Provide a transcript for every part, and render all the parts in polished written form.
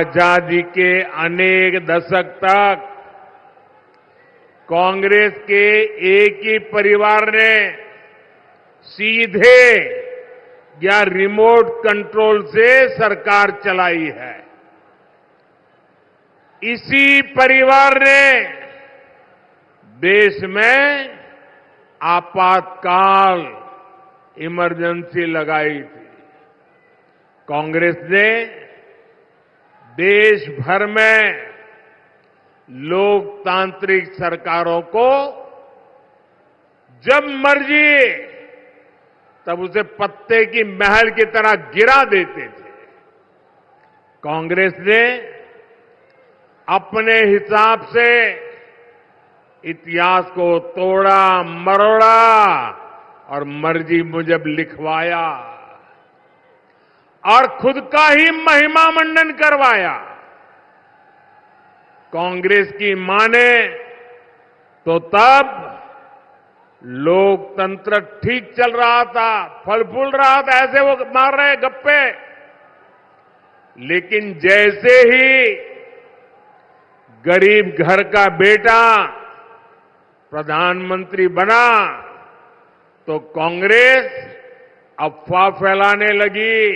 आजादी के अनेक दशक तक कांग्रेस के एक ही परिवार ने सीधे या रिमोट कंट्रोल से सरकार चलाई है। इसी परिवार ने देश में आपातकाल इमरजेंसी लगाई थी। कांग्रेस ने देश भर में लोकतांत्रिक सरकारों को जब मर्जी तब उसे पत्ते की महल की तरह गिरा देते थे। कांग्रेस ने अपने हिसाब से इतिहास को तोड़ा मरोड़ा और मर्जी मुजब लिखवाया और खुद का ही महिमा मंडन करवाया। कांग्रेस की माने तो तब लोकतंत्र ठीक चल रहा था, फल फूल रहा था, ऐसे वो मार रहे गप्पे। लेकिन जैसे ही गरीब घर का बेटा प्रधानमंत्री बना तो कांग्रेस अफवाह फैलाने लगी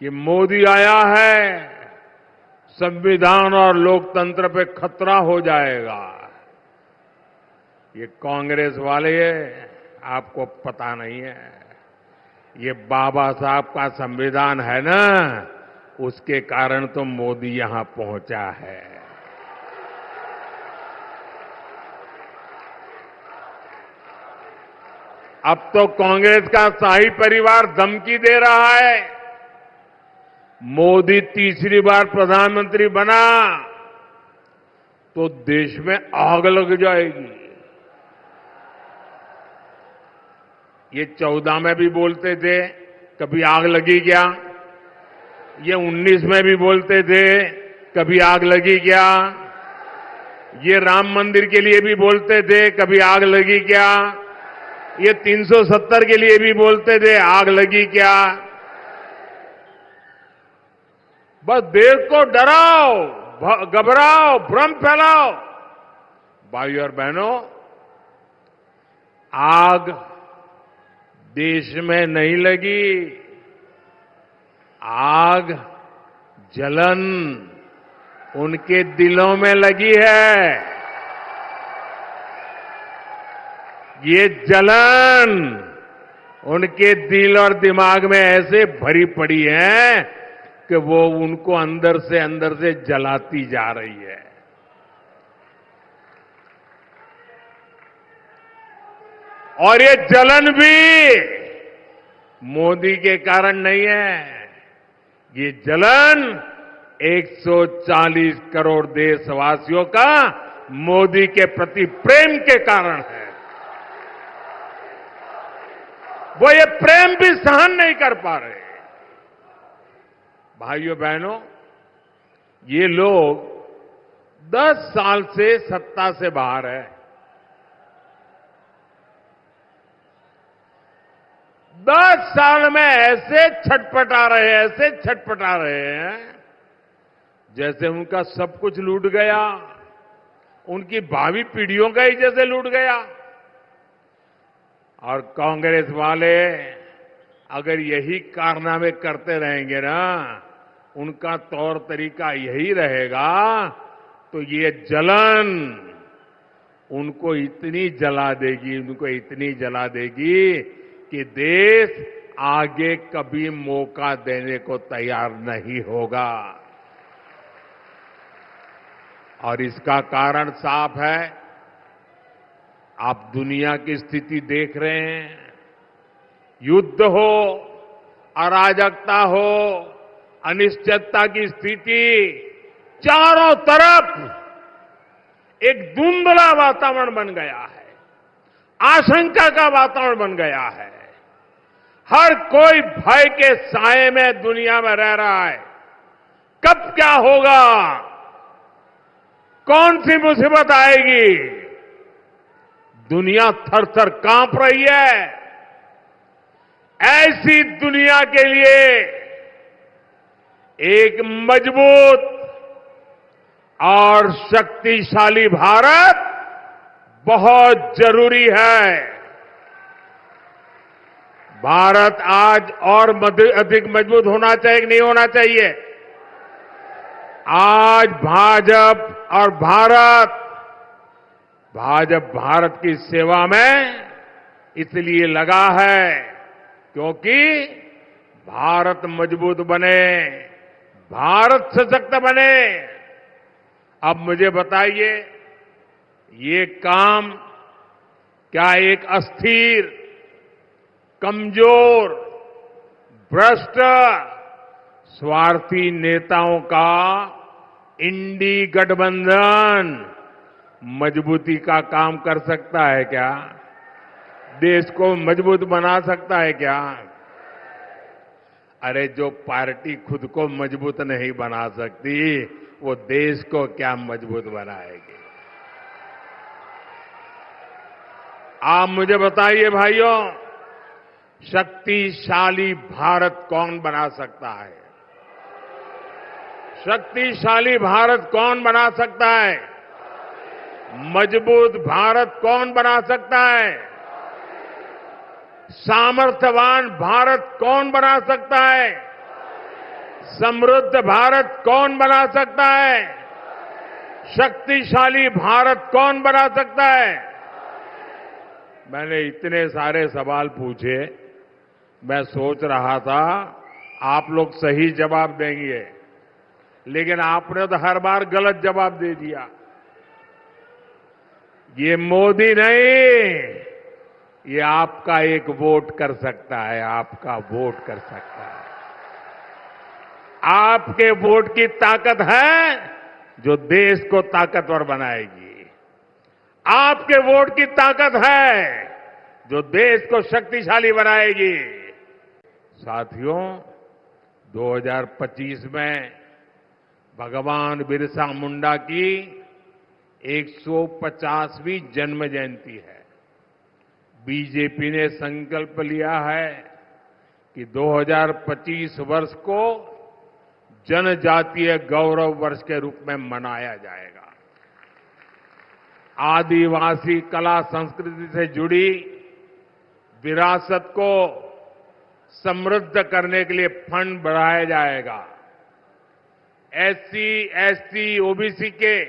कि मोदी आया है, संविधान और लोकतंत्र पे खतरा हो जाएगा। ये कांग्रेस वाले आपको पता नहीं है, ये बाबा साहब का संविधान है ना, उसके कारण तो मोदी यहां पहुंचा है। अब तो कांग्रेस का शाही परिवार धमकी दे रहा है, मोदी तीसरी बार प्रधानमंत्री बना तो देश में आग लग जाएगी। ये 14 में भी बोलते थे, कभी आग लगी क्या? ये 19 में भी बोलते थे, कभी आग लगी क्या? ये राम मंदिर के लिए भी बोलते थे, कभी आग लगी क्या? ये 370 के लिए भी बोलते थे, आग लगी क्या? बस देश को डराओ, घबराओ, भ्रम फैलाओ। भाइयों और बहनों, आग देश में नहीं लगी, आग जलन उनके दिलों में लगी है। ये जलन उनके दिल और दिमाग में ऐसे भरी पड़ी है कि वो उनको अंदर से जलाती जा रही है। और ये जलन भी मोदी के कारण नहीं है, ये जलन 140 करोड़ देशवासियों का मोदी के प्रति प्रेम के कारण है। वो ये प्रेम भी सहन नहीं कर पा रहे। भाइयों बहनों, ये लोग 10 साल से सत्ता से बाहर है। 10 साल में ऐसे छटपटा रहे हैं जैसे उनका सब कुछ लूट गया, उनकी भावी पीढ़ियों का ही जैसे लूट गया। और कांग्रेस वाले अगर यही कारनामे करते रहेंगे ना, उनका तौर तरीका यही रहेगा, तो ये जलन उनको इतनी जला देगी कि देश आगे कभी मौका देने को तैयार नहीं होगा। और इसका कारण साफ है, आप दुनिया की स्थिति देख रहे हैं। युद्ध हो, अराजकता हो, अनिश्चितता की स्थिति, चारों तरफ एक धुंधला वातावरण बन गया है, आशंका का वातावरण बन गया है। हर कोई भय के साए में दुनिया में रह रहा है। कब क्या होगा, कौन सी मुसीबत आएगी, दुनिया थर थर कांप रही है। ऐसी दुनिया के लिए एक मजबूत और शक्तिशाली भारत बहुत जरूरी है। भारत आज और अधिक मजबूत होना चाहिए कि नहीं होना चाहिए? आज भाजपा भारत की सेवा में इसलिए लगा है क्योंकि भारत मजबूत बने, भारत सशक्त बने। अब मुझे बताइए, ये काम क्या एक अस्थिर, कमजोर, भ्रष्ट, स्वार्थी नेताओं का इंडी गठबंधन मजबूती का काम कर सकता है क्या? देश को मजबूत बना सकता है क्या? अरे जो पार्टी खुद को मजबूत नहीं बना सकती, वो देश को क्या मजबूत बनाएगी? आप मुझे बताइए भाइयों, शक्तिशाली भारत कौन बना सकता है? शक्तिशाली भारत कौन बना सकता है? मजबूत भारत कौन बना सकता है? सामर्थ्यवान भारत कौन बना सकता है? समृद्ध भारत कौन बना सकता है? शक्तिशाली भारत कौन बना सकता है? मैंने इतने सारे सवाल पूछे, मैं सोच रहा था आप लोग सही जवाब देंगे, लेकिन आपने तो हर बार गलत जवाब दे दिया। ये मोदी नहीं, ये आपका एक वोट कर सकता है, आपका वोट कर सकता है। आपके वोट की ताकत है जो देश को ताकतवर बनाएगी। आपके वोट की ताकत है जो देश को शक्तिशाली बनाएगी। साथियों, 2025 में भगवान बिरसा मुंडा की 150वीं जन्म जयंती है। बीजेपी ने संकल्प लिया है कि 2025 वर्ष को जनजातीय गौरव वर्ष के रूप में मनाया जाएगा। आदिवासी कला संस्कृति से जुड़ी विरासत को समृद्ध करने के लिए फंड बढ़ाया जाएगा। एससी, एसटी, ओबीसी के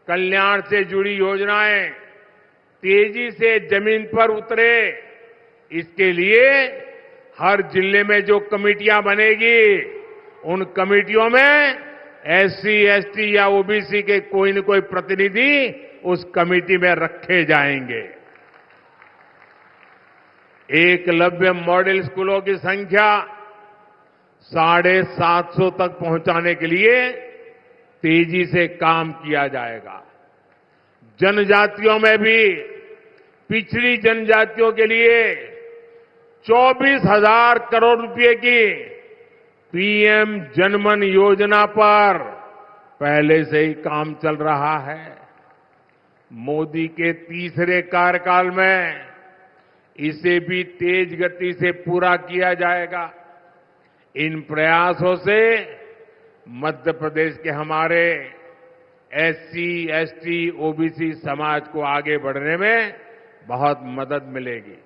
कल्याण से जुड़ी योजनाएं तेजी से जमीन पर उतरे, इसके लिए हर जिले में जो कमेटियां बनेगी, उन कमेटियों में एससी, एसटी या ओबीसी के कोई न कोई प्रतिनिधि उस कमेटी में रखे जाएंगे। एकलव्य मॉडल स्कूलों की संख्या 750 तक पहुंचाने के लिए तेजी से काम किया जाएगा। जनजातियों में भी पिछड़ी जनजातियों के लिए 24,000 करोड़ रुपए की पीएम जनमन योजना पर पहले से ही काम चल रहा है। मोदी के तीसरे कार्यकाल में इसे भी तेज गति से पूरा किया जाएगा। इन प्रयासों से मध्य प्रदेश के हमारे एससी, एसटी, ओबीसी समाज को आगे बढ़ने में बहुत मदद मिलेगी।